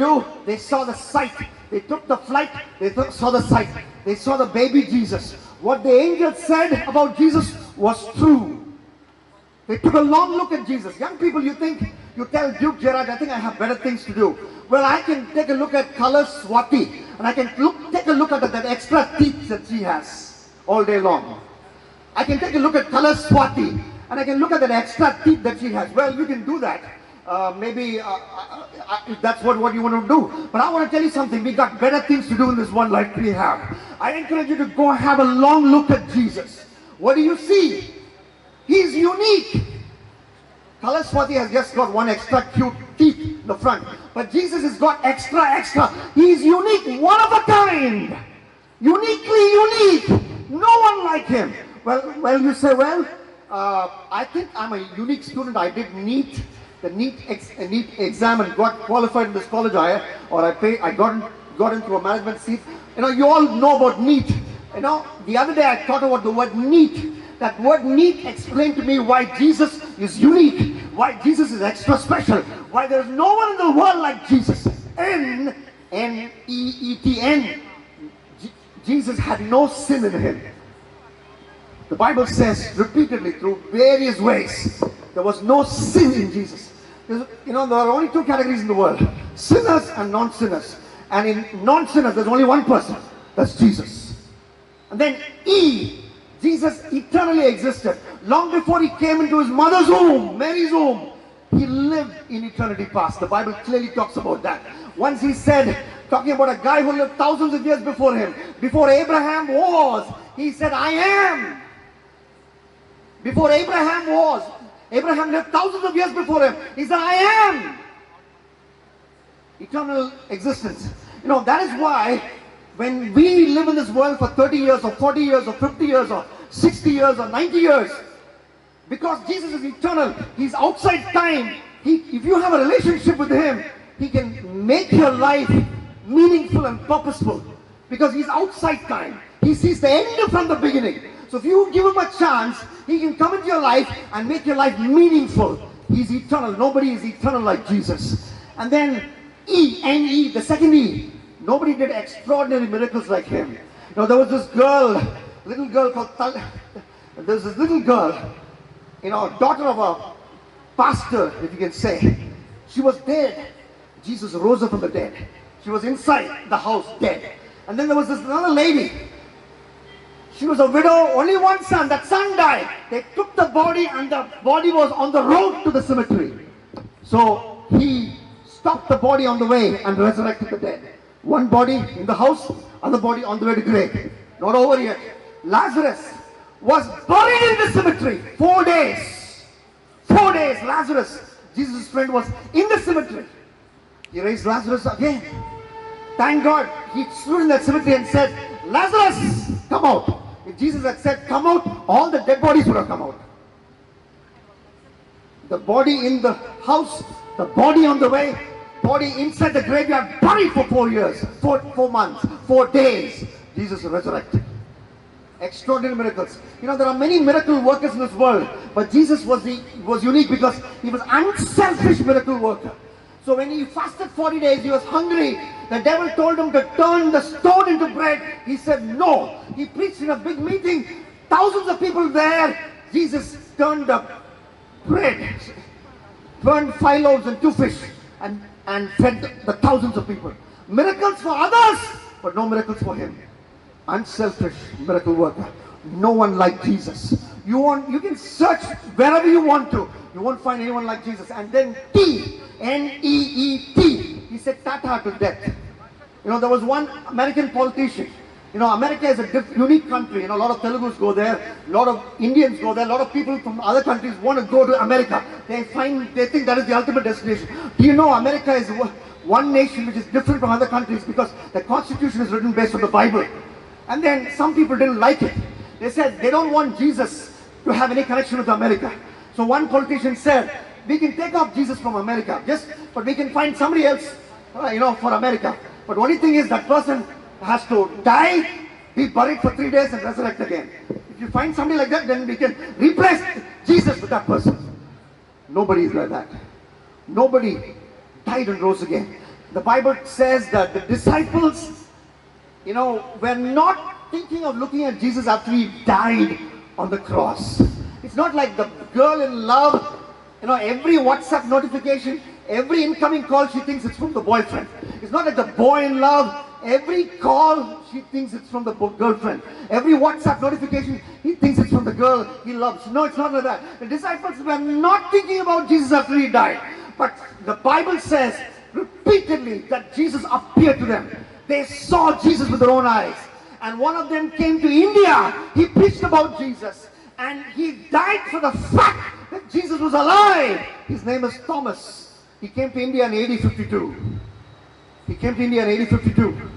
do? They saw the sight. They took the flight. They saw the sight. They saw the baby Jesus. What the angel said about Jesus was true. They took a long look at Jesus. Young people, you think, you tell Duke Jeyaraj, I think I have better things to do. Well, I can take a look at color Swathi, and I can take a look at that extra teeth that she has all day long. I can take a look at color Swathi, and I can look at that extra teeth that she has. Well, you can do that. Maybe if that's what you want to do. But I want to tell you something. We got better things to do in this one life we have. I encourage you to go have a long look at Jesus. What do you see? He's unique. Color Swathi has just got one extra cute teeth in the front. But Jesus has got extra. He's unique, one of a kind. Uniquely unique. No one like him. Well, you say, I think I'm a unique student. I did NEET. The NEET exam and got qualified in this college. I got into a management seat. You know, you all know about NEET. You know, the other day I thought about the word NEET. That word NEET explained to me why Jesus is unique, why Jesus is extra special, why there's no one in the world like Jesus. N-E-E-T-N. Jesus had no sin in him. The Bible says repeatedly through various ways, there was no sin in Jesus. There are only two categories in the world, sinners and non-sinners. And in non-sinners, there's only one person, that's Jesus. And then E, Jesus eternally existed. Long before he came into his mother's womb, Mary's womb, he lived in eternity past. The Bible clearly talks about that. Once he said, talking about a guy who lived thousands of years before him, before Abraham was, he said, I am. Before Abraham was, Abraham lived thousands of years before him. He said, I am. Eternal existence. You know, that is why when we live in this world for 30 years or 40 years or 50 years or 60 years or 90 years, because Jesus is eternal, he's outside time. If you have a relationship with him, he can make your life meaningful and purposeful because he's outside time. He sees the end from the beginning. So if you give him a chance, he can come into your life and make your life meaningful. He's eternal. Nobody is eternal like Jesus. And then E, N-E, the second E. Nobody did extraordinary miracles like him. You know, there was this girl, little girl called there's this little girl, daughter of a pastor, if you can say. She was dead. Jesus rose her from the dead. She was inside the house dead. And then there was this another lady. She was a widow, only one son. That son died. They took the body and the body was on the road to the cemetery. So he stopped the body on the way and resurrected the dead. One body in the house, other body on the way to grave. Not over yet. Lazarus was buried in the cemetery 4 days. 4 days, Lazarus, Jesus' friend, was in the cemetery. He raised Lazarus again. Thank God, he stood in that cemetery and said, Lazarus, come out. If Jesus had said, come out, all the dead bodies would have come out. The body in the house, the body on the way, body inside the graveyard, buried for 4 years, 4 months, 4 days. Jesus resurrected. Extraordinary miracles. You know, there are many miracle workers in this world, but Jesus was unique because he was unselfish miracle worker. So when he fasted 40 days, he was hungry. The devil told him to turn the stone into bread. He said no. He preached in a big meeting. Thousands of people there. Jesus turned the bread, turned 5 loaves and 2 fish and fed the thousands of people. Miracles for others, but no miracles for him. Unselfish miracle worker. No one like Jesus. You can search wherever you want to. You won't find anyone like Jesus. And then T, N-E-E-T. He said Tata to death. You know, there was one American politician. You know, America is a unique country. You know, a lot of Telugus go there. A lot of Indians go there. A lot of people from other countries want to go to America. They think that is the ultimate destination. Do you know America is one nation which is different from other countries because the Constitution is written based on the Bible. And then some people didn't like it. They said they don't want Jesus to have any connection with America. So one politician said, we can take off Jesus from America, but we can find somebody else, for America. But the only thing is that person has to die, be buried for 3 days and resurrect again. If you find somebody like that, then we can replace Jesus with that person. Nobody is like that. Nobody died and rose again. The Bible says that the disciples, were not thinking of looking at Jesus after he died on the cross. It's not like the girl in love, every WhatsApp notification, every incoming call, she thinks it's from the boyfriend. It's not like the boy in love, every call, she thinks it's from the girlfriend. Every WhatsApp notification, he thinks it's from the girl he loves. No, it's not like that. The disciples were not thinking about Jesus after he died. But the Bible says repeatedly that Jesus appeared to them. They saw Jesus with their own eyes. And one of them came to India. He preached about Jesus. And he died for the fact that Jesus was alive. His name is Thomas. He came to India in AD 52. He came to India in AD 52.